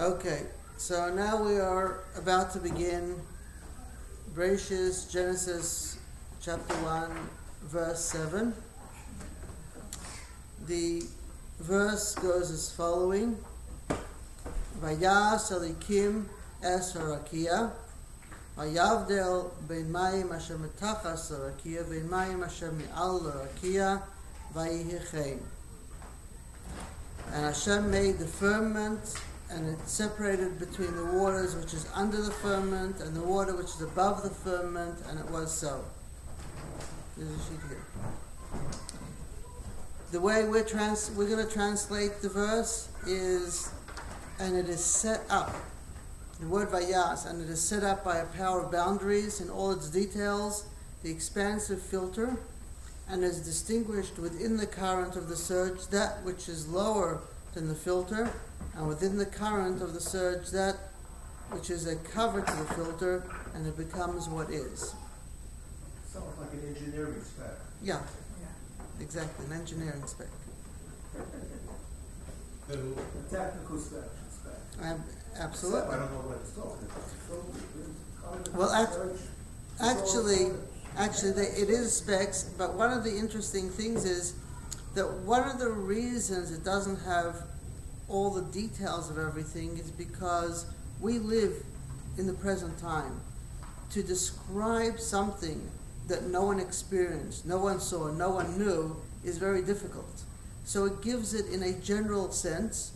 Okay, so now we are about to begin Bereshis, Genesis chapter 1, verse 7. The verse goes as following: Vayas Elikim es harakia, Vayavdel ben mayim asher metachas harakia, ben mayim asher me'al harakia, Vayihi chen. And Hashem made the firmament, and it separated between the waters which is under the firmament and the water which is above the firmament, and it was so. There's a sheet here. The way we're going to translate the verse is, and it is set up. The word vayas, and it is set up by a power of boundaries in all its details, the expansive filter, and is distinguished within the current of the surge that which is lower than the filter, and within the current of the surge that which is a cover to the filter, and it becomes what is. Sounds like an engineering spec. Yeah, exactly, an engineering spec. A technical spec. Absolutely. I don't know what it's talking about. Well, actually, it is specs, but one of the interesting things is that one of the reasons it doesn't have all the details of everything is because we live in the present time. To describe something that no one experienced, no one saw, no one knew, is very difficult. So it gives it in a general sense,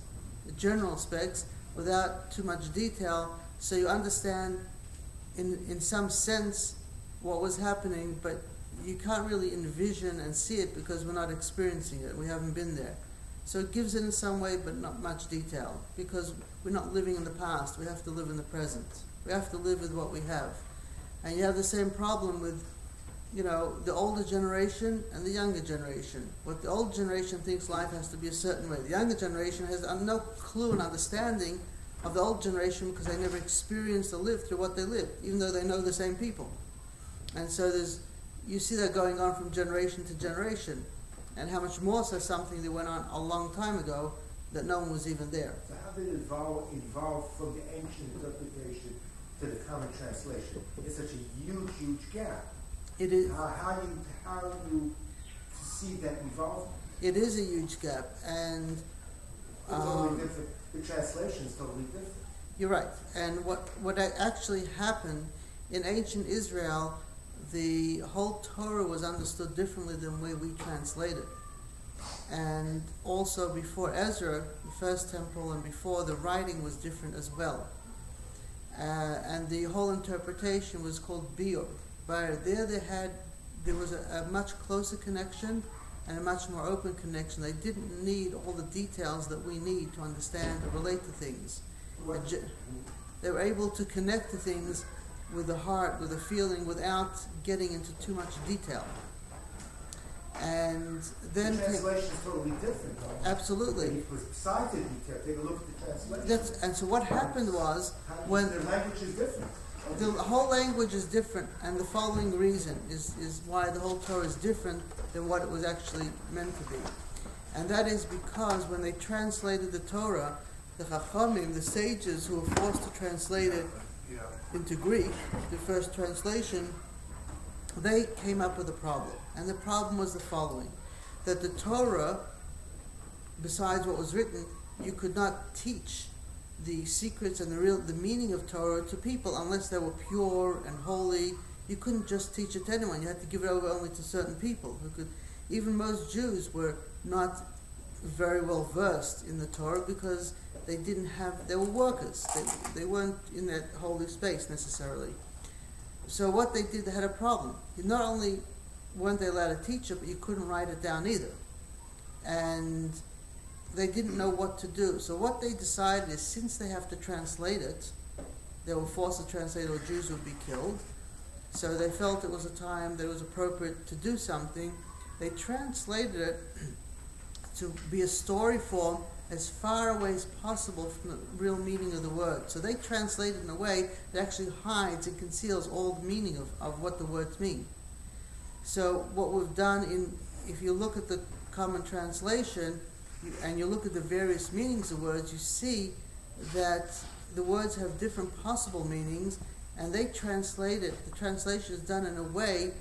general specs, without too much detail, so you understand in some sense what was happening, but you can't really envision and see it because we're not experiencing it. We haven't been there. So it gives it in some way, but not much detail, because we're not living in the past. We have to live in the present. We have to live with what we have. And you have the same problem with, the older generation and the younger generation. What the older generation thinks life has to be a certain way. The younger generation has no clue and understanding of the old generation because they never experienced or lived through what they lived, even though they know the same people. And so you see that going on from generation to generation. And how much more so something that went on a long time ago that no one was even there. So how did it evolve from the ancient interpretation to the common translation? It's such a huge gap. It is. How you see that evolve? It is a huge gap, and totally different. The translation is totally different. You're right. And what actually happened in ancient Israel, the whole Torah was understood differently than the way we translate it. And also before Ezra, the first temple, and before, the writing was different as well. And the whole interpretation was called Biur. But there was a much closer connection and a much more open connection. They didn't need all the details that we need to understand or relate to things. They were able to connect to things with the heart, with a feeling, without getting into too much detail. And then the translation is totally different, though. Absolutely. Besides the detail, take a look at the translation. And so what happened was, when the language is different. The whole language is different, and the following reason is why the whole Torah is different than what it was actually meant to be. And that is because when they translated the Torah, the Chachamim, the sages who were forced to translate it into Greek, the first translation, they came up with a problem. And the problem was the following: that the Torah, besides what was written, you could not teach the secrets and the meaning of Torah to people unless they were pure and holy. You couldn't just teach it to anyone. You had to give it over only to certain people who could. Even most Jews were not very well versed in the Torah because they were workers. They weren't in that holy space necessarily. So what they did, they had a problem. Not only weren't they allowed to teach it, but you couldn't write it down either. And they didn't know what to do. So what they decided is, since they have to translate it, they were forced to translate it or Jews would be killed. So they felt it was a time that it was appropriate to do something. They translated it to be a story form as far away as possible from the real meaning of the word. So they translate it in a way that actually hides and conceals all the meaning of what the words mean. So what we've done if you look at the common translation, and you look at the various meanings of words, you see that the words have different possible meanings, and they translate it. The translation is done in a way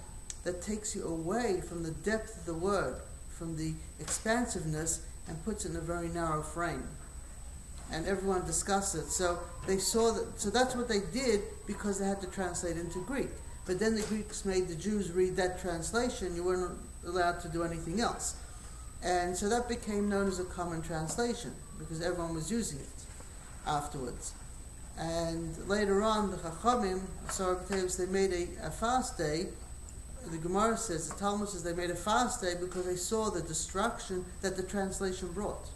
that takes you away from the depth of the word, from the expansiveness, and puts it in a very narrow frame. And everyone discussed it. So they saw that. So that's what they did because they had to translate into Greek. But then the Greeks made the Jews read that translation. You weren't allowed to do anything else. And so that became known as a common translation because everyone was using it afterwards. And later on, the Chachamim, they made a fast day. The Gemara says, the Talmud says they made a fast day because they saw the destruction that the translation brought.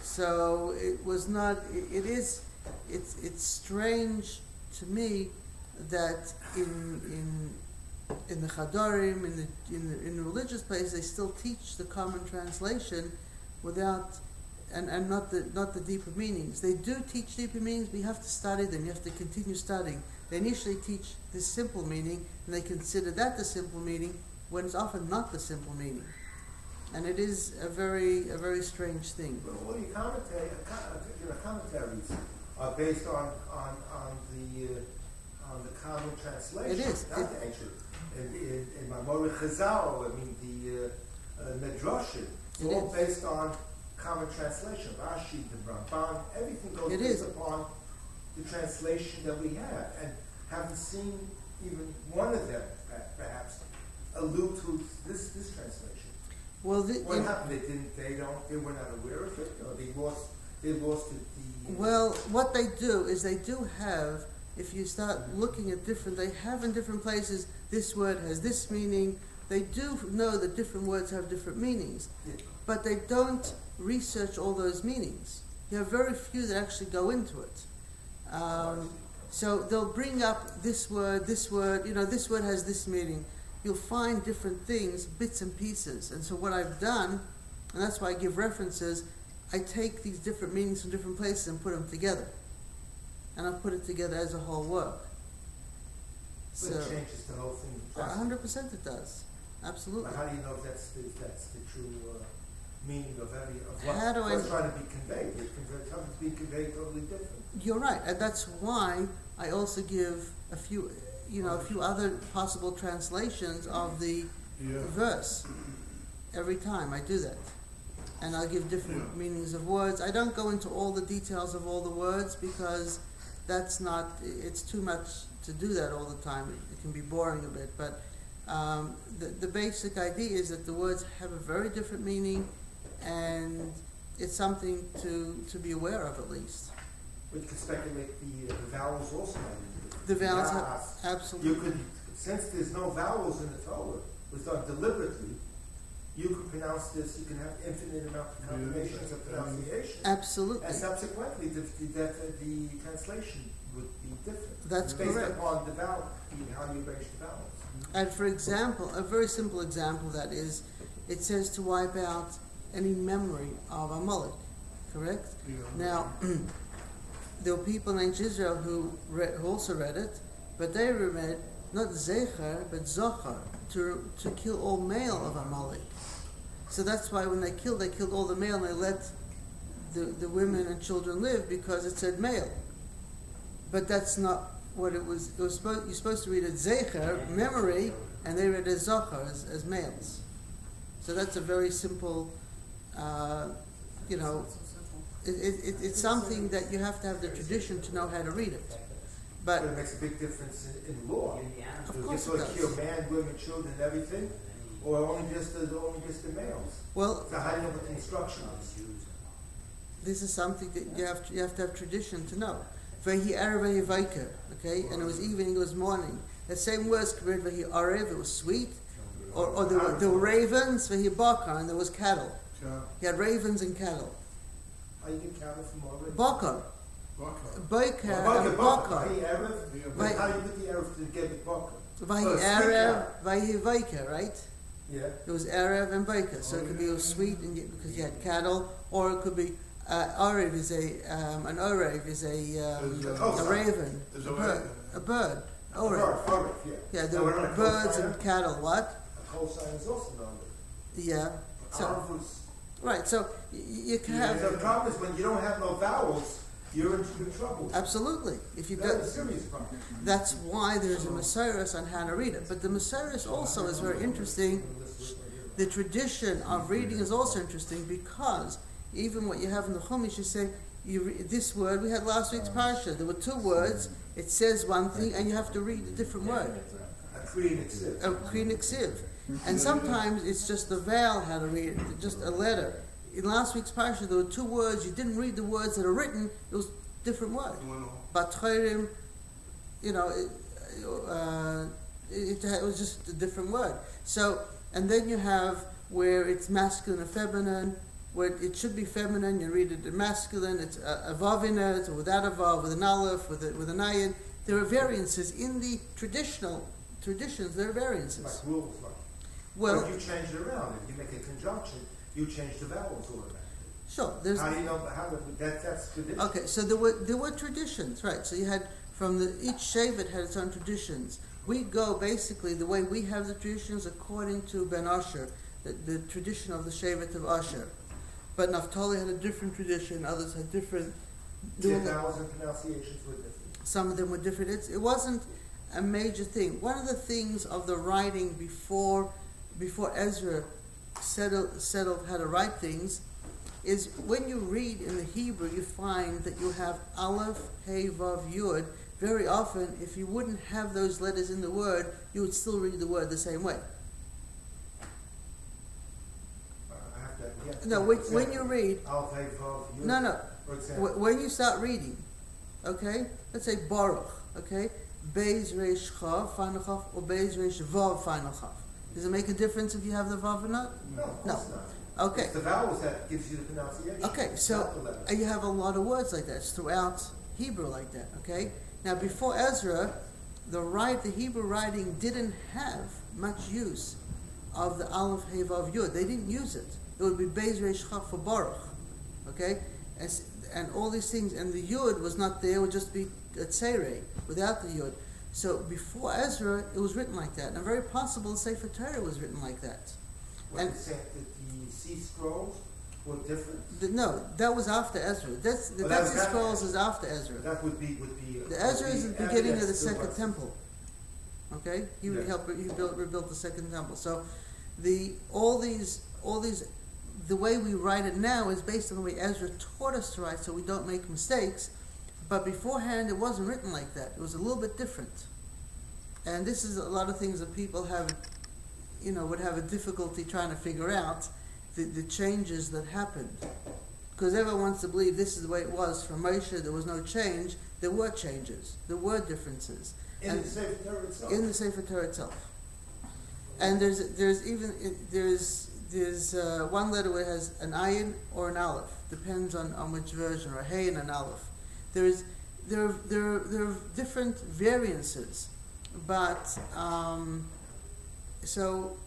So it was not. It's strange to me that in the Chadarim, in the religious places, they still teach the common translation without and not the deeper meanings. They do teach deeper meanings, but you have to study them. You have to continue studying. They initially teach the simple meaning, and they consider that the simple meaning when it's often not the simple meaning. And it is a very strange thing. But all your commentaries are based on the common translation. It is. Not the ancient. In Mamori Chazal, I mean the Medrashim, it's all based on common translation. Rashi, the Ramban, everything goes based upon the translation that we have, and haven't seen even one of them perhaps allude to this translation. Well, what happened? They were not aware of it, or they lost it. Well, what they do is they do have. If you start looking at they have in different places. This word has this meaning. They do know that different words have different meanings, but they don't research all those meanings. You have very few that actually go into it. So they'll bring up this word. This word has this meaning. You'll find different things, bits and pieces. And so what I've done, and that's why I give references, I take these different meanings from different places and put them together. And I've put it together as a whole work. But it changes the whole thing. 100% it does. Absolutely. But how do you know if that's the true meaning of what's trying to be conveyed? Something's being conveyed totally different. You're right. And that's why I also give a few other possible translations of the verse. Every time I do that. And I'll give different meanings of words. I don't go into all the details of all the words because it's too much to do that all the time. It can be boring a bit. But the basic idea is that the words have a very different meaning, and it's something to be aware of at least. We could speculate the vowels also. The vowels absolutely. You could, since there's no vowels in the Torah, it was done deliberately. You could pronounce this. You can have infinite amount of combinations of pronunciation. Absolutely. And subsequently, the translation would be different. That's based correct. Upon the vowel, how you arrange the vowels. And for example, a very simple example that is, it says to wipe out any memory of Amalek. Correct? Yeah. Now, there were people in ancient Israel who also read it, but they read not Zecher but Zochar, to kill all male of Amalek. So that's why when they killed all the male and they let the women and children live because it said male. But that's not what it was. You're supposed to read it Zecher, memory, and they read it Zochar as males. So that's a very simple, it's something that you have to have the tradition to know how to read it. But it makes a big difference in law. Of course it does. Kill man, women, children, everything, or only just the males. Well, so how do you know what the instruction is? This is something that you have to have tradition to know. Vehi erev vehi vaiker, okay, and it was evening, it was morning. The same words could read vehi arev, it was sweet, or there were ravens, vehi bakar, and there was cattle. You had ravens and cattle. How you get cattle from already? Bakar. Bakar and bakar. How do you get the erev to get the bakar? Vahi erev, vahi vaiker, right? Yeah. It was erev and baker, so it could be sweet because you had cattle, or it could be orev is an orev is a raven, a bird. Orev. Yeah, there were birds and cattle. What? A whole sign is also known. Yeah. So Right, so you can have... The problem is when you don't have no vowels, you're in trouble. Absolutely. If you That's don't, a serious problem. that's why there's a Masoros on how to read it. But the Masoros also is very interesting. The tradition of reading is also interesting because even what you have in the Chumash, you say, this word, we had last week's parsha, there were two words, it says one thing, and you have to read a different word. A Krinik Siv. And sometimes it's just the vowel how to read it, just a letter. In last week's parsha, there were two words, you didn't read the words that are written, it was a different word. Batchorim, you know, it was just a different word. So, and then you have where it's masculine and feminine, where it should be feminine, you read it in masculine, it's a vav in it, or without a vav, with an aleph, with an ayin. There are variances in the traditions, there are variances. Like rules, like. Well, but if you change it around, if you make a conjunction, you change the vowels automatically. Sure. How do you know that's tradition? Okay, so there were traditions, right? So you had each shevet had its own traditions. We go basically the way we have the traditions according to Ben Asher, the tradition of the shevet of Asher. But Naphtali had a different tradition. Others had different. The vowels and pronunciations were different. Some of them were different. It wasn't a major thing. One of the things of the writing before Ezra settled how to write things is when you read in the Hebrew, you find that you have Aleph, Hey, Vav, Yud. Very often, if you wouldn't have those letters in the word, you would still read the word the same way. No, when you read... Aleph, Hey, Vav, Yud. No. For example. When you start reading, okay? Let's say Baruch, okay? Beis Reish Chav, final Chav, or Beis Reish Vav, final Chav. Does it make a difference if you have the Vav or not? No, of course not. Okay. It's the vowels that gives you the pronunciation. Okay, so you have a lot of words like that. It's throughout Hebrew like that, okay? Now, before Ezra, the Hebrew writing didn't have much use of the Aleph, Hey, Vav, Yud. They didn't use it. It would be Beis Reish Chav for Baruch, okay? And all these things, and the Yud was not there, it would just be a Tzerei, without the Yud. So before Ezra, it was written like that. And very possible the Sefer Torah was written like that. And the sea scrolls were different? No, that was after Ezra. The Dead Sea Scrolls is after Ezra. That would be the Ezra is the beginning of the Second Temple. Okay? He rebuilt the Second Temple. So all these the way we write it now is based on the way Ezra taught us to write so we don't make mistakes. But beforehand, it wasn't written like that. It was a little bit different. And this is a lot of things that people would have a difficulty trying to figure out, the changes that happened. Because everyone wants to believe this is the way it was from Moshe, there was no change. There were changes. There were differences. In the Sefer Torah itself? In the Sefer Torah itself. And there's one letter where it has an ayin or an aleph. Depends on which version, or a hey and an aleph. There are different variances, but so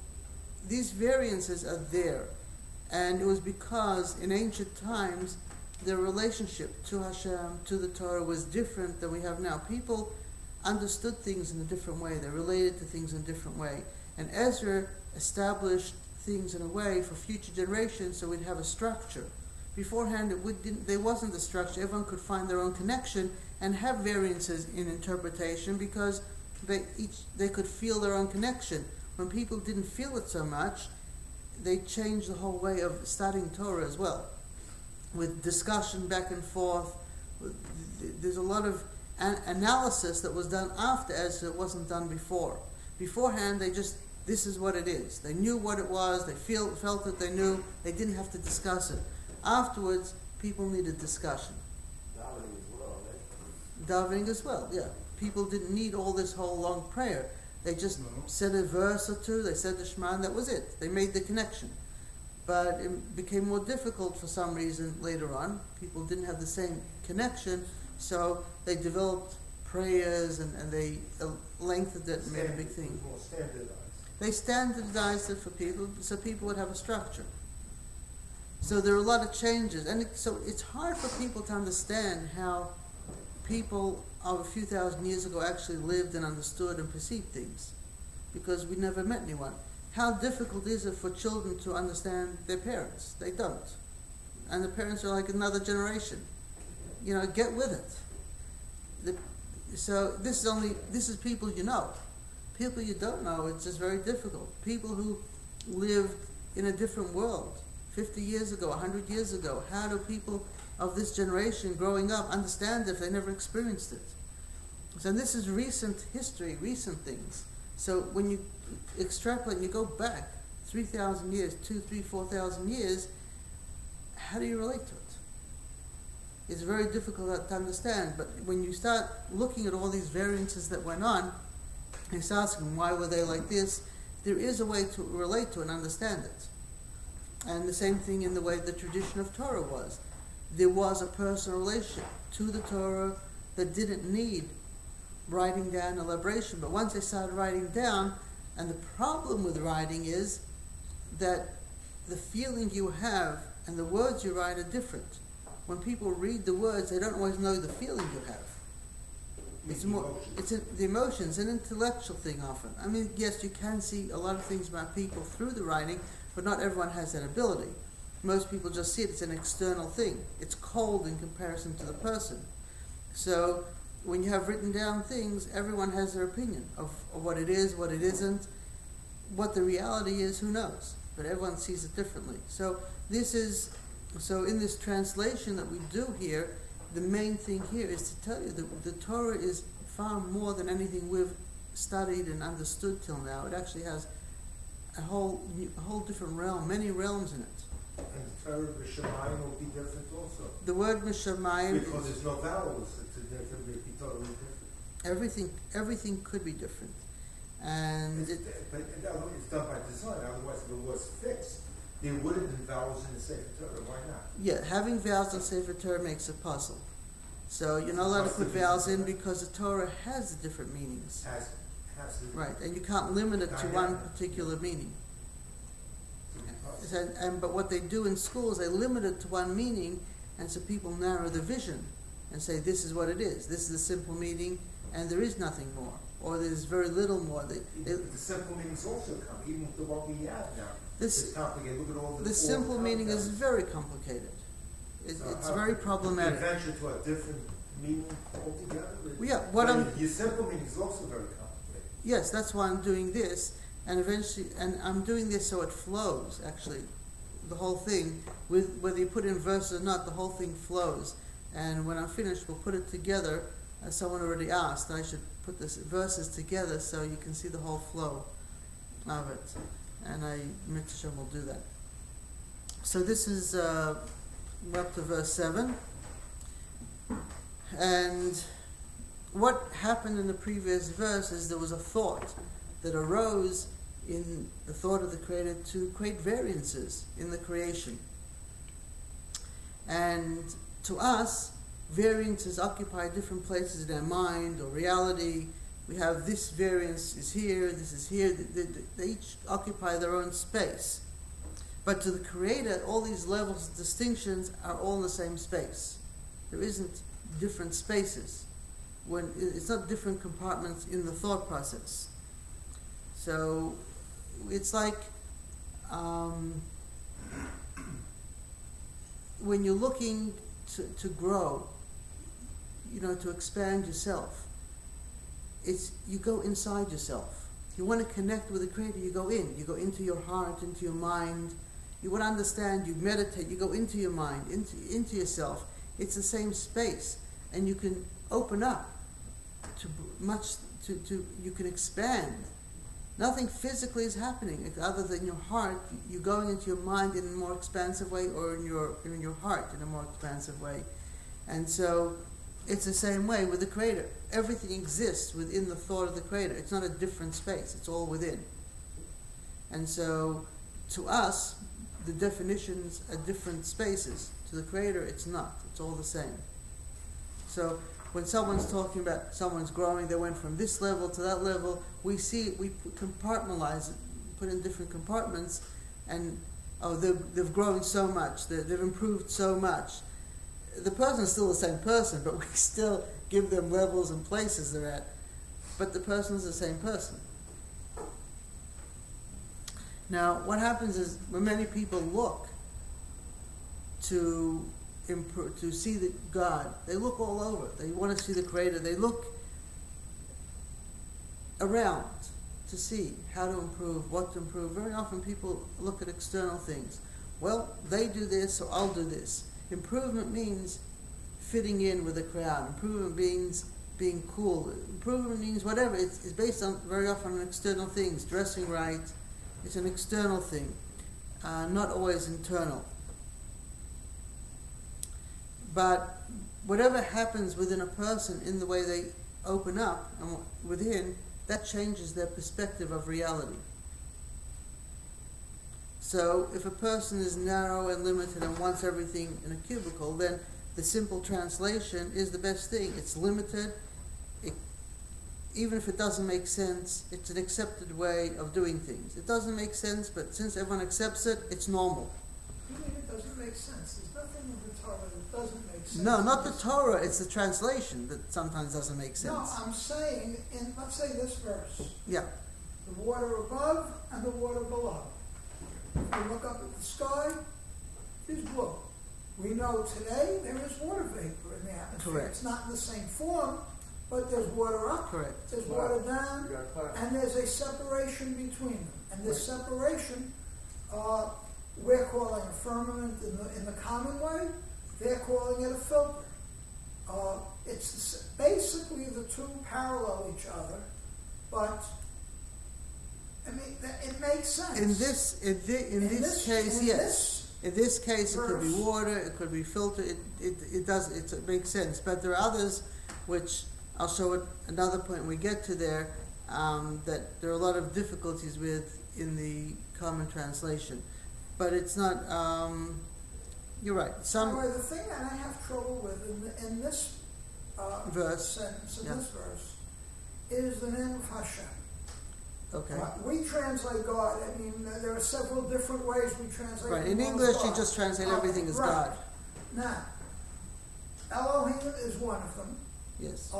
these variances are there, and it was because in ancient times the relationship to Hashem, to the Torah, was different than we have now. People understood things in a different way. They related to things in a different way, and Ezra established things in a way for future generations, so we'd have a structure. Beforehand, there wasn't a structure. Everyone could find their own connection and have variances in interpretation because they could feel their own connection. When people didn't feel it so much, they changed the whole way of studying Torah as well, with discussion back and forth. There's a lot of analysis that was done after Ezra that wasn't done before. Beforehand, this is what it is. They knew what it was. They felt it. They knew. They didn't have to discuss it. Afterwards, people needed discussion. Davening as well, yeah. People didn't need all this whole long prayer. They just said a verse or two, they said the Shema, and that was it. They made the connection. But it became more difficult for some reason later on. People didn't have the same connection, so they developed prayers and they lengthened it and made a big thing. More standardized. They standardized it for people, so people would have a structure. So there are a lot of changes, and so it's hard for people to understand how people of a few thousand years ago actually lived and understood and perceived things, because we never met anyone. how difficult is it for children to understand their parents? They don't. And the parents are like another generation. You know, get with it. So this is people you know. People you don't know, it's just very difficult. People who lived in a different world 50 years ago, 100 years ago. How do people of this generation growing up understand if they never experienced it? So this is recent history, recent things. So when you extrapolate and you go back 3,000 years, 2,000, 3,000, 4,000 years, how do you relate to it? It's very difficult to understand, but when you start looking at all these variances that went on, and start asking why were they like this, there is a way to relate to and understand it. And the same thing in the way the tradition of Torah was. There was a personal relation to the Torah that didn't need writing down elaboration, but once they started writing down, and the problem with writing is that the feeling you have and the words you write are different. When people read the words, they don't always know the feeling you have. It's more, the emotions, an intellectual thing often. I mean, yes, you can see a lot of things about people through the writing, but not everyone has that ability. Most people just see it as an external thing. It's cold in comparison to the person. So when you have written down things, everyone has their opinion of what it is, what it isn't. What the reality is, who knows? But everyone sees it differently. So in this translation that we do here, the main thing here is to tell you that the Torah is far more than anything we've studied and understood till now. It actually has a whole different realm, many realms in it. And the Torah Mishamayim will be different also. The word Mishamayim, because there's no vowels, it can be totally different. Everything could be different, and but it's done by design. Otherwise, if it was fixed, there wouldn't be vowels in the Sefer Torah. Why not? Yeah, having vowels in Sefer Torah makes a puzzle. So you're not allowed to put vowels in because the Torah has different meanings. Has to. Right, and you can't limit it to one particular meaning. But what they do in schools, they limit it to one meaning, and so people narrow the vision and say this is what it is. This is the simple meaning, and there is nothing more, or there's very little more. The simple meanings also come, even to what we have now. It's complicated. Look at all the simple meaning is very complicated. It's very problematic. Adventure to a different meaning altogether. Your simple meaning is also very complicated. Yes, that's why I'm doing this, and I'm doing this so it flows. Actually, the whole thing, with whether you put in verses or not, the whole thing flows. And when I'm finished, we'll put it together. As someone already asked, I should put the verses together so you can see the whole flow of it. And Mitzvah will do that. So this is we're up to verse 7. And what happened in the previous verse is there was a thought that arose in the thought of the Creator to create variances in the creation. And to us, variances occupy different places in our mind or reality. We have this variance is here, this is here. They each occupy their own space. But to the Creator, all these levels of distinctions are all in the same space. There isn't different spaces. When it's not different compartments in the thought process. So it's like when you're looking to grow, to expand yourself. You go inside yourself. You want to connect with the Creator, you go in. You go into your heart, into your mind. You want to understand, you meditate, you go into your mind, into yourself. It's the same space. And you can open up you can expand. Nothing physically is happening other than your heart. You're going into your mind in a more expansive way, or in your heart in a more expansive way. And so it's the same way with the Creator. Everything exists within the thought of the Creator. It's not a different space. It's all within. And so to us, the definitions are different spaces. To the Creator, it's not. It's all the same. So when someone's talking about someone's growing, they went from this level to that level, we compartmentalize it, put in different compartments, and they've grown so much, they've improved so much. The person's still the same person, but we still give them levels and places they're at. But the person is the same person. Now, what happens is when many people look to to see the God, they look all over. They want to see the Creator. They look around to see how to improve, what to improve. Very often people look at external things. Well, they do this, so I'll do this. Improvement means fitting in with the crowd. Improvement means being cool. Improvement means whatever. It's based on very often on external things. Dressing right. It's an external thing, not always internal. But whatever happens within a person in the way they open up and within, that changes their perspective of reality. So if a person is narrow and limited and wants everything in a cubicle, then the simple translation is the best thing. It's limited. Even if it doesn't make sense, it's an accepted way of doing things. It doesn't make sense, but since everyone accepts it, it's normal. You mean it doesn't make sense? There's nothing in the Torah that doesn't make sense. No, not the Torah, it's the translation that sometimes doesn't make sense. No, I'm saying, let's say this verse, Yeah, the water above and the water below. If you look up at the sky, it's blue. We know today there is water vapor in the atmosphere. Correct. It's not in the same form, but there's water up, correct. there's water down, You got clarity. and there's a separation between them. And this separation, we're calling a firmament in the common way. They're calling it a filter. It's basically the two parallel each other, but I mean it makes sense. In this case, yes. In this case, it could be water, it could be filter. It makes sense. But there are others, which I'll show it another point when we get to there, that there are a lot of difficulties with in the common translation. But it's not. You're right. However, the thing that I have trouble with in this Verse. sentence, in Yeah. this verse, is the name of Hashem. Okay. We translate God. I mean, there are several different ways we translate. Right. the In word English, you God. just translate everything as right. God. Now, Elohim is one of them. Yes.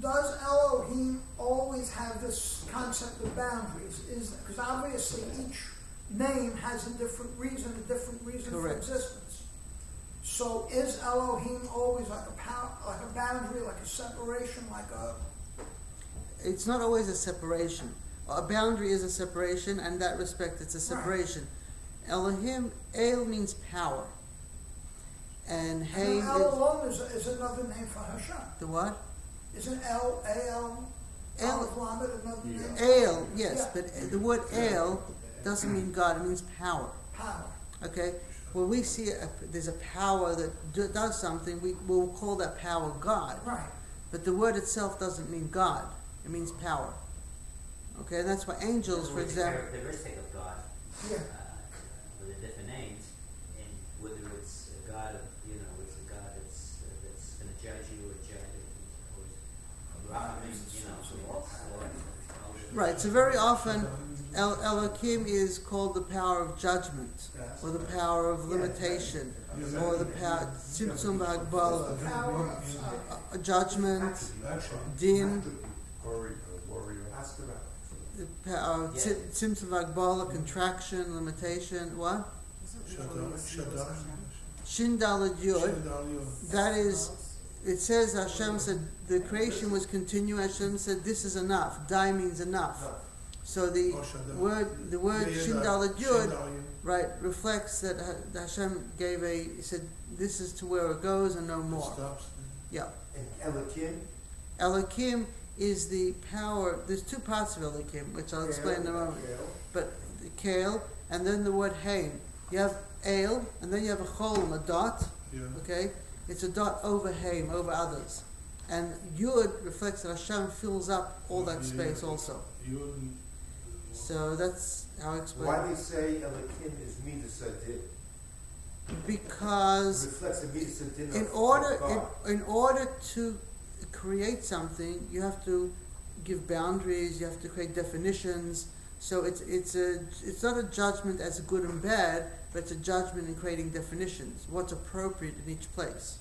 Does Elohim always have this concept of boundaries? Because obviously each name has a different reason for Correct. existence. So is Elohim always like a boundary, like a separation, like a? It's not always a separation. A boundary is a separation, and in that respect, it's a separation. Right. Elohim, El means power, and Hey El alone is another name for Hashem. The what? Isn't El Aleph Lamed another name? El, yes, Yeah. but the word El doesn't mean God; it means power. Power. Okay. When we see there's a power that does something, we will call that power God. Right. But the word itself doesn't mean God; it means power. Okay, and that's why angels, for example. The characteristic of God, Yeah. with the different names, and whether it's a God of, it's a God that's going to judge you, or Right. So very often, Elohim is called the power of judgment, or the power of limitation, or the power Tzimtzum V'Hagbala, judgment, din. Tzimtzum V'Hagbala, contraction, limitation. What? Shin Daled Yud. That is. It says Hashem said the creation was continuous. Hashem said this is enough. Die means enough. So the word Shin Daled Yud, right, reflects that Hashem he said this is to where it goes and no more. Yeah. And Elohim? Elohim is the power. There's two parts of Elohim, which I'll explain in a moment. But the Kale, and then the word Haim. You have El, and then you have a Cholim, a dot. Okay. It's a dot over Haim, over others. And Yud reflects that Hashem fills up all that space also. So that's how I explain Why they say Elohim is Midas Adin? Because It reflects the Midas Adin in order to create something, you have to give boundaries, you have to create definitions. So it's not a judgment as good and bad, but it's a judgment in creating definitions. What's appropriate in each place.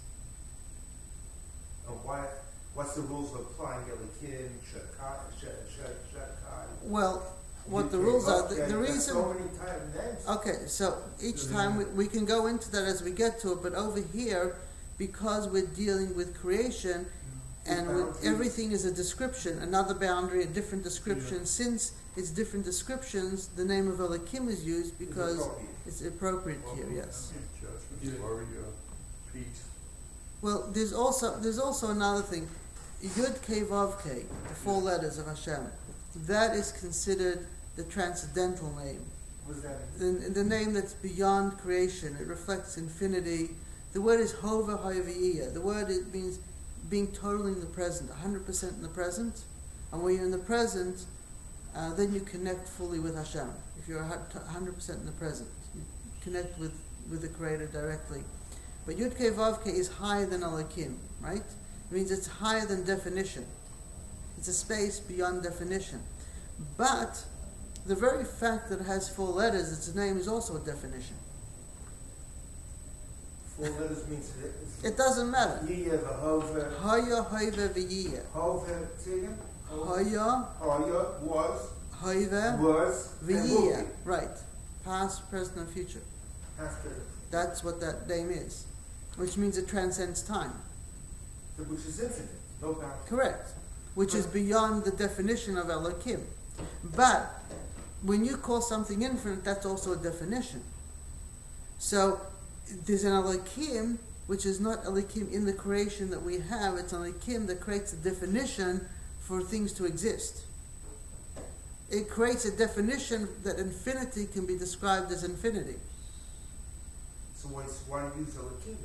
And what's the rules of applying Elohim, Shekai? Well, what the rules are. The There's reason. so many names. Okay, so each time we can go into that as we get to it, but over here, because we're dealing with creation, and everything is a description, another boundary, a different description. Since it's different descriptions, the name of Elohim is used because it's appropriate here. Yes. Judgment, glory, peace. Well, there's also another thing. Yud Kei Vav Kei, the 4 letters of Hashem, that is considered the transcendental name. What does that mean? The name that's beyond creation. It reflects infinity. The word is Hova Hayaviyah. The word it means being totally in the present, 100% in the present. And when you're in the present, then you connect fully with Hashem. If you're 100% in the present, you connect with the Creator directly. But Yud Kei Vav Kei is higher than Elohim, right? It means it's higher than definition. It's a space beyond definition. But the very fact that it has 4 letters, its name is also a definition. 4 letters means It doesn't matter. Yiyah, V'Hova. Haya, Hoive, V'yiyah. Hova, say again? Haya, Haya was, Hoive, and will V'yiyah. be. Right. Past, present, and future. Past, present. That's what that name is. Which means it transcends time. Which is infinite, no bounds. Correct. Which is beyond the definition of Elohim. But when you call something infinite, that's also a definition. So there's an Elohim, which is not Elohim in the creation that we have. It's Elohim that creates a definition for things to exist. It creates a definition that infinity can be described as infinity. So why use Elohim?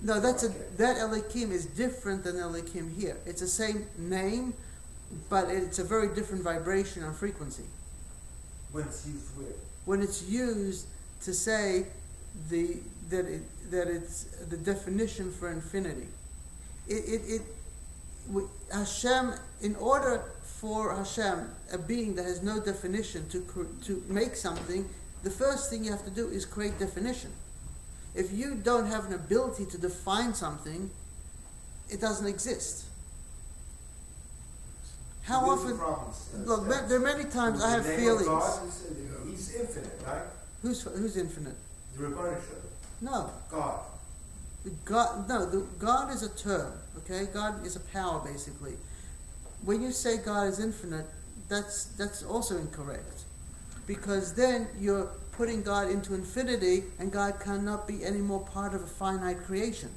No, that Elohim is different than Elohim here. It's the same name, but it's a very different vibration and frequency. When it's used where? When it's used to say that it's the definition for infinity. Hashem, in order for Hashem, a being that has no definition, to make something, the first thing you have to do is create definition. If you don't have an ability to define something, it doesn't exist. How often? Look, there are many times I have feelings. God he's infinite, right? Who's infinite? The Rebbeinu Shalom. No. God. God is a term. Okay, God is a power basically. When you say God is infinite, that's also incorrect, because then you're putting God into infinity, and God cannot be any more part of a finite creation.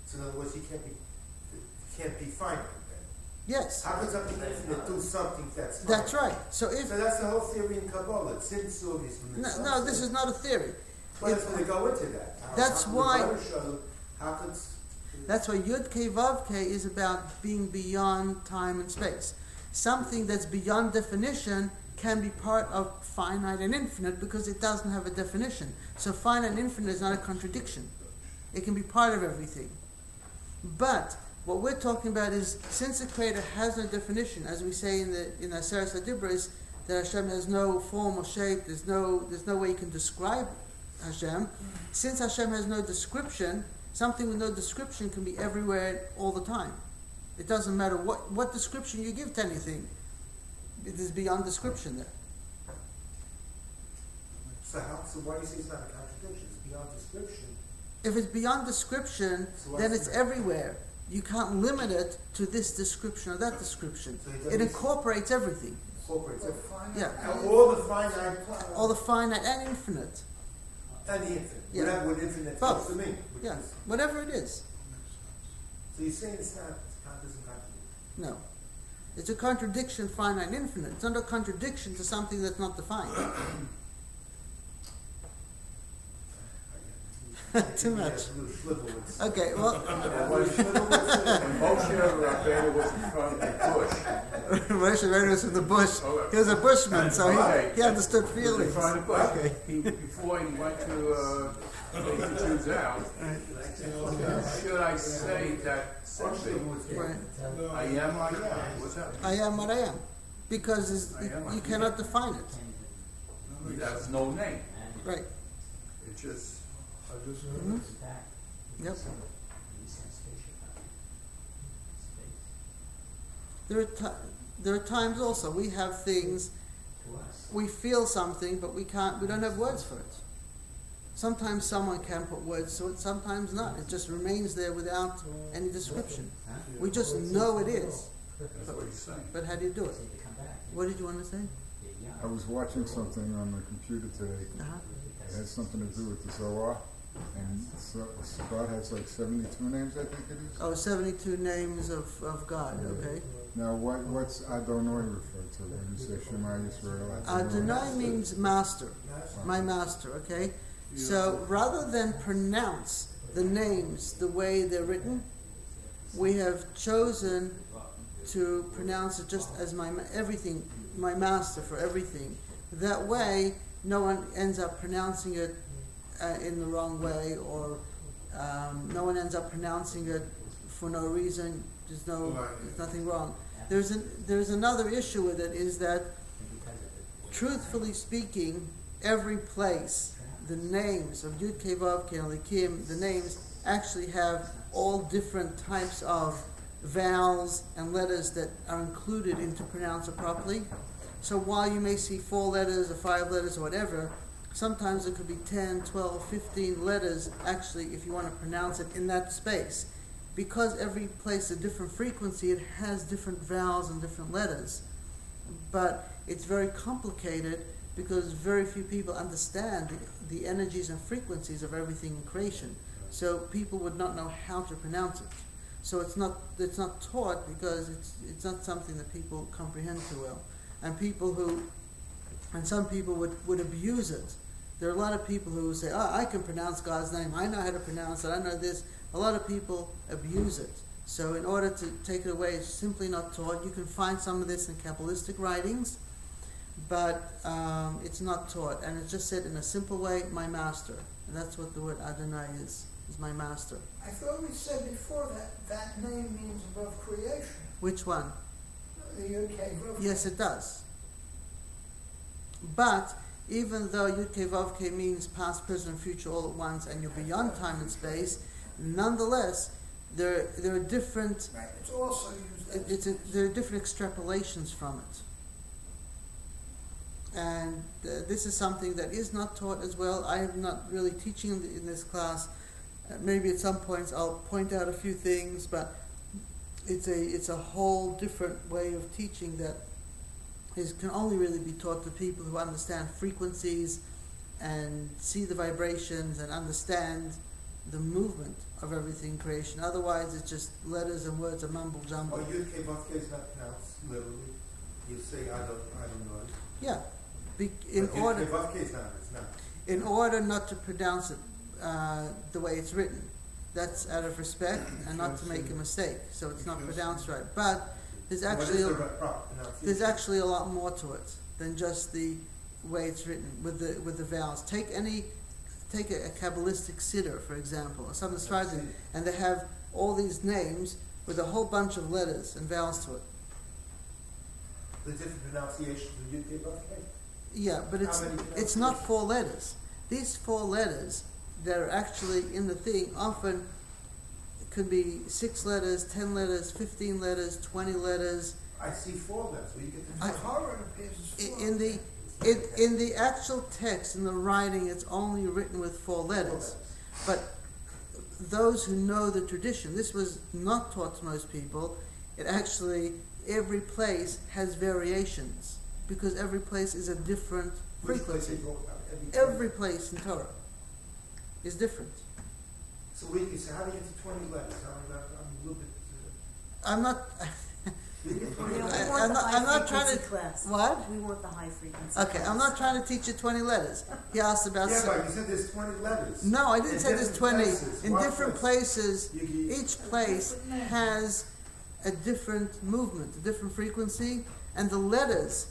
So in other words, he can't be finite then. Yes. How can something infinite do something that's finite? That's right. So that's the whole theory in Kabbalah. Tzimtzum is from the no, this is not a theory. But it's when they go into that. That's why That's why Yud Kei Vav Kei is about being beyond time and space. Something that's beyond definition can be part of finite and infinite because it doesn't have a definition. So finite and infinite is not a contradiction. It can be part of everything. But what we're talking about is, since the Creator has no definition, as we say in Aseret HaDibros, that Hashem has no form or shape, there's no way you can describe Hashem. Since Hashem has no description, something with no description can be everywhere all the time. It doesn't matter what description you give to anything. It is beyond description there. So why do you say it's not a contradiction? It's beyond description. If it's beyond description, then it's everywhere. You can't limit it to this description or that description. So it incorporates everything. Incorporates everything. Yeah. And all the finite. All the finite and infinite. And the infinite. Yeah. Whatever what infinite Both. supposed to mean. Yeah. Whatever it is. So you're saying it's not, doesn't contradict? No. It's a contradiction, finite and infinite. It's not a contradiction to something that's not defined. Too much. Okay, well. When Moshe Rabbeinu was in front of the bush. Moshe Rabbeinu was in the bush. He was a bushman, so he understood He was in feelings. front of the bush. Okay. Before he went to take the Jews out, should I say that something? Right. I am. What's that? I am what I am. Because you cannot define it. That's no name. Right. It's just. Mm-hmm. Yep. There are times also we have things to us. we feel something, but we don't have words for it. Sometimes someone can put words to it, sometimes not. It just remains there without any description. Huh? We just know it is. That's what he's saying. But how do you do it? Just need to come back. What did you want to say? Yeah. I was watching something on the computer today. Uh-huh. It has something to do with the Zohar. And so God has like 72 names, I think it is. Oh, 72 names of God, okay. Now, what's Adonai referred to when you say Shema Yisrael? Adonai means master, my master, okay? So rather than pronounce the names the way they're written, we have chosen to pronounce it just as everything, my master for everything. That way, no one ends up pronouncing it in the wrong way, or no one ends up pronouncing it for no reason. There's nothing wrong. There's another issue with it, is that truthfully speaking, every place, the names of Yud Kei Vav Kei Elikim, the names actually have all different types of vowels and letters that are included in to pronounce it properly. So while you may see 4 letters or 5 letters or whatever, sometimes it could be 10, 12, 15 letters actually if you want to pronounce it in that space. Because every place a different frequency, it has different vowels and different letters. But it's very complicated because very few people understand the energies and frequencies of everything in creation. So people would not know how to pronounce it. So it's not taught because it's not something that people comprehend too well. And some people would abuse it. There are a lot of people who say, "Oh, I can pronounce God's name. I know how to pronounce it. I know this." A lot of people abuse it. So in order to take it away, it's simply not taught. You can find some of this in Kabbalistic writings, but it's not taught. And it's just said in a simple way, my master. And that's what the word Adonai is my master. I thought we said before that name means above creation. Which one? The Yud Kei Vav. Yes, it does. But even though Yud Kei Vav Kei means past, present, and future all at once, and you're beyond time and space, nonetheless, there are different. Right, it's also used as There are different extrapolations from it, and this is something that is not taught as well. I am not really teaching in this class. Maybe at some points I'll point out a few things, but it's a whole different way of teaching that can only really be taught to people who understand frequencies and see the vibrations and understand the movement of everything in creation. Otherwise, it's just letters and words, a mumble jumble. Or Yud Kei Vav Kei is not pronounced literally. You say I don't know. Yeah, Yud Kei Vav Kei is not. It's not. in order not to pronounce it the way it's written. That's out of respect and not to make a mistake. So it's not pronounced right. But there's actually a lot more to it than just the way it's written with the vowels. Take a Kabbalistic siddur, for example, or something surprising, and they have all these names with a whole bunch of letters and vowels to it. The different pronunciations of Yud Kei Vav Kei. Yeah, but it's not 4 letters. These 4 letters that are actually in the thing often could be 6 letters, 10 letters, 15 letters, 20 letters. I see 4 letters. Where you get the the horror appears as 4. In the actual text, in the writing, it's only written with 4 letters. But those who know the tradition, this was not taught to most people. It actually, every place has variations because every place is a different frequency. Every place in Torah is different. So how do you get to 20 letters? I'm a little bit. I'm not. I'm not trying to. Class. What? We want the high frequency. Okay, class. I'm not trying to teach you 20 letters. He asked about. Yeah, but you said there's 20 letters. No, I didn't In say there's different 20. places. In What different place? places, each place has a different movement, a different frequency, and the letters,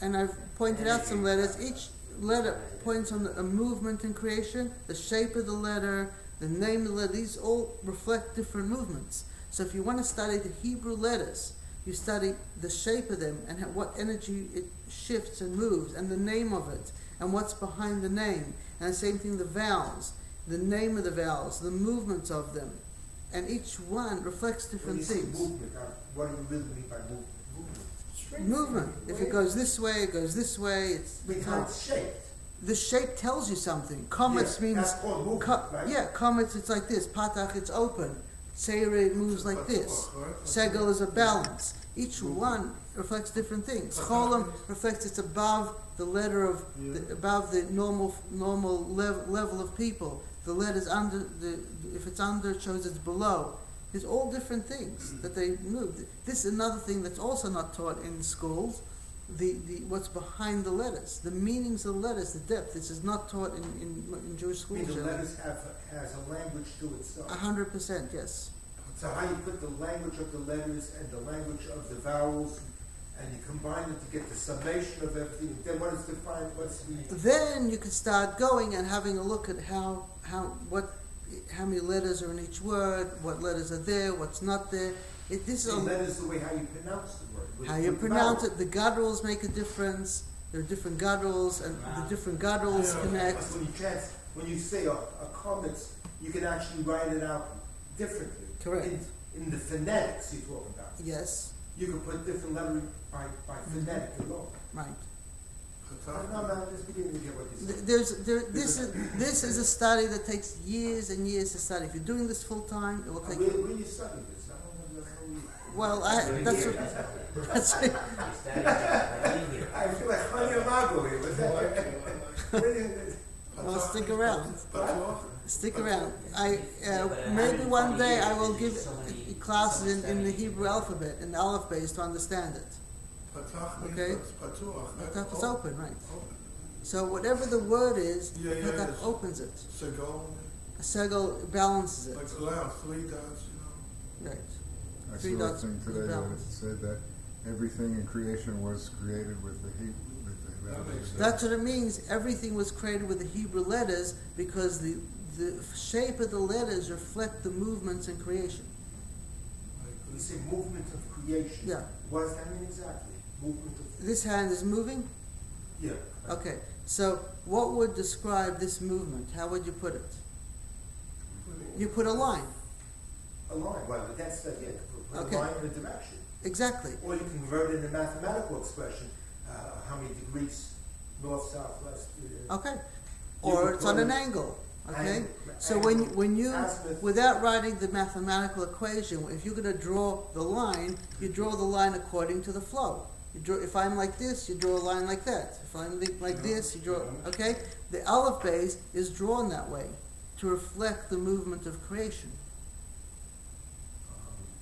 and I've pointed out some letters, each letter points on a movement in creation, the shape of the letter, the name of the letter. These all reflect different movements. So if you want to study the Hebrew letters, you study the shape of them and what energy it shifts and moves, and the name of it, and what's behind the name. And the same thing, the vowels, the name of the vowels, the movements of them. And each one reflects different When you things. say movement, what do you really mean by movement? String movement. theory, If it wave- goes this way, it goes this way. It's I mean, how it's shaped. the shape tells you something. Comets Yeah, means that's called movement, right? yeah. Comets, it's like this. Patach, it's open. Seire, it moves like this. Segel is a balance. Each one reflects different things. Cholam reflects it's above the letter of above the normal level of people. The letter's under the if it's under, it shows it's below. There's all different things that they move. This is another thing that's also not taught in schools. The what's behind the letters, the meanings of the letters, the depth. This is not taught in Jewish I schools. mean, the generally. letters has a language to itself. 100%, yes. So how you put the language of the letters and the language of the vowels, and you combine it to get the summation of everything. Then what is defined? What's the Then you can start going and having a look at how many letters are in each word, what letters are there, what's not there. This is the letters, the way how you pronounce the word. how you pronounce it. The gutturals make a difference. There are different gutturals, and the different gutturals connect. Because when you say a comments, you can actually write it out differently. Correct. In the phonetics you talk about. Yes, You can put different lettering by phonetic alone. right. I'm just beginning to get what you're saying. This is a study that takes years and years to study. If you're doing this full time, it will take. Where you study this? I don't know. That's how we... Well, that's what. That's it. You study right here. I feel like Chania Mago here. What's that? Well, stick around. Stick around. Maybe one day I will give classes in the Hebrew alphabet, in the Aleph base, to understand it. Okay? Patach is open, right? So whatever the word is, Patach opens it. Segel balances it. Like allow 3 dots, Right. I Three saw a dots thing is today that it balanced. said that everything in creation was created with the letters. That's what it means. Everything was created with the Hebrew letters because the shape of the letters reflect the movements in creation. You say movement of creation. Yeah. What does that mean exactly? Movement of... This hand is moving? Yeah. Okay. So what would describe this movement? How would you put it? You put a line. A line. Well, that's the idea. Put Okay. a line in a direction. Exactly. Or you can convert it into a mathematical expression. How many degrees north, south, west. Okay. You Or could it's put on an it- angle. Okay. and- So and when you azimuth- without writing the mathematical equation, if you're going to draw the line, you draw the line according to the flow. You draw. If I'm like this, you draw a line like that. If I'm like this, you draw. Okay. The Aleph base is drawn that way to reflect the movement of creation,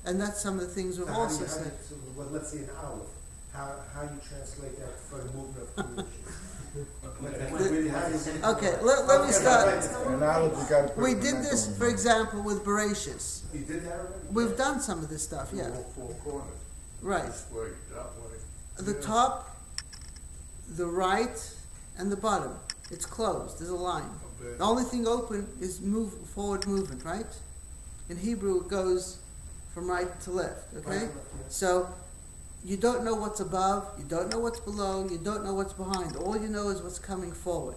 and that's some of the things we've So how do also you- how do said. you- so, well, let's say an aleph. How you translate that for the movement of creation? Okay. Let me start. And now that you got to put We the did mental this, in for mind. example, with Bereshis. You did that already? We've done some of this stuff. Yeah. All 4 corners. Right. This way, that way. The top, the right, and the bottom. It's closed. There's a line. The only thing open is forward movement, right? In Hebrew, it goes from right to left. Okay. Right, yeah. So you don't know what's above. You don't know what's below. You don't know what's behind. All you know is what's coming forward.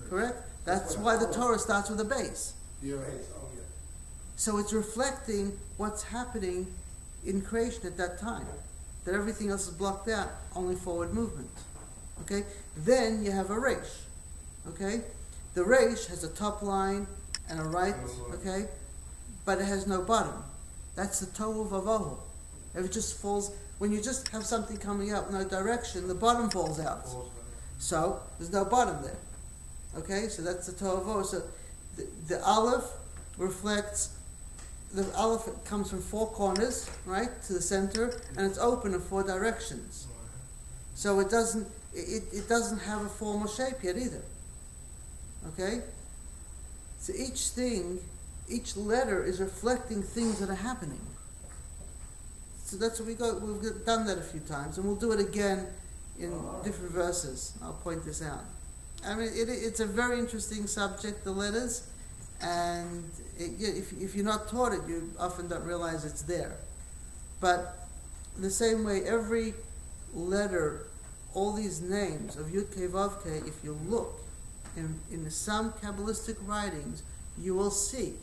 Correct. That's what why I the follow. Torah starts with a base. Yeah. Okay, oh, yeah. So it's reflecting what's happening in creation at that time. That everything else is blocked out, only forward movement. Okay? Then you have a resh. Okay? The resh has a top line and a right, okay? But it has no bottom. That's the tohu vavohu. If it just falls, when you just have something coming up no direction, the bottom falls out. So there's no bottom there. Okay? So that's the tohu vavohu. So the aleph reflects. The aleph comes from 4 corners, right, to the center, and it's open in 4 directions. So it doesn't have a formal shape yet either. Okay? So each letter is reflecting things that are happening. So that's what we've done that a few times, and we'll do it again in different verses. I'll point this out. I mean, it's a very interesting subject, the letters. And if you're not taught it, you often don't realize it's there. But the same way, every letter, all these names of Yud Kei Vav Kei, if you look in some Kabbalistic writings, you will see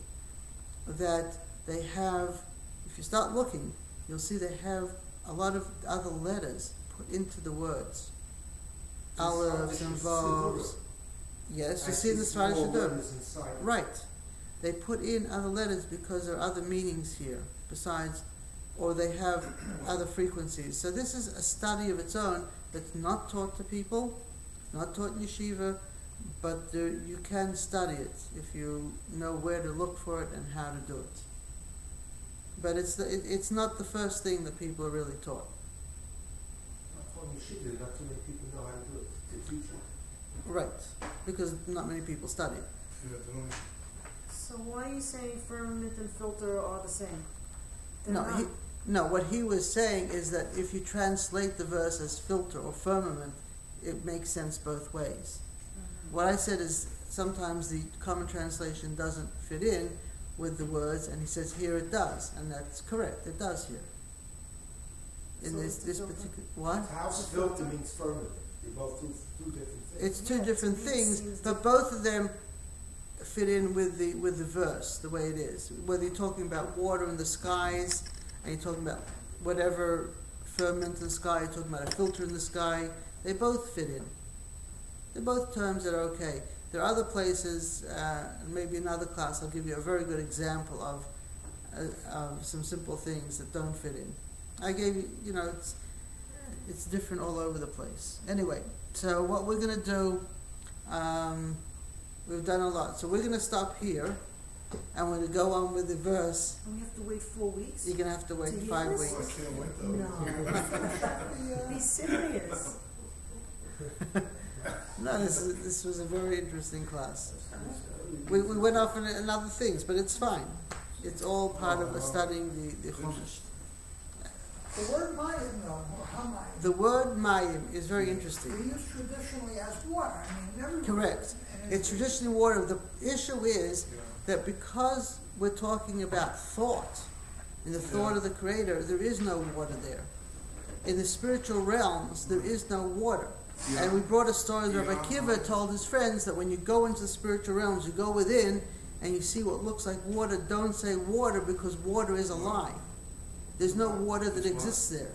that they have, if you start looking, you'll see they have a lot of other letters put into the words. It's Aleph and Vavs. Yes, you see in the Sfar Shaddur. Right. They put in other letters because there are other meanings here besides, or they have other frequencies. So this is a study of its own that's not taught to people, not taught in yeshiva, but you can study it if you know where to look for it and how to do it. But it's not the first thing that people are really taught. Not too many people know how to do it, to teach it. Right, because not many people study it. So why are you saying firmament and filter are the same? They're not. No, what he was saying is that if you translate the verse as filter or firmament, it makes sense both ways. What I said is sometimes the common translation doesn't fit in with the words, and he says here it does, and that's correct. It does here. In So this it's the filter? particular what? House filter means firmament. They're both two different things. It's two Yeah, different to me it things, seems but both of them fit in with the verse the way it is. Whether you're talking about water in the skies, and you're talking about whatever firmament in the sky, you're talking about a filter in the sky, they both fit in. They're both terms that are okay. There are other places, and maybe another class, I'll give you a very good example of some simple things that don't fit in. I gave you, it's different all over the place. Anyway, so what we're going to do, we've done a lot. So we're going to stop here, and we're going to go on with the verse. And we have to wait 4 weeks? You're going to have to wait To hear 5 this? weeks. No. Be serious. No, this was a very interesting class. We went off on other things, but it's fine. It's all part of studying the Chumash. The word mayim, though, or hamayim, The word mayim is very we interesting. use traditionally as water. I mean, everybody. Correct. It's traditionally water. The issue is that because we're talking about thought, in the thought of the Creator, there is no water there. In the spiritual realms, there is no water. And we brought a story that Rabbi Kiva told his friends that when you go into the spiritual realms, you go within and you see what looks like water. Don't say water because water is a lie. There's no water that exists there.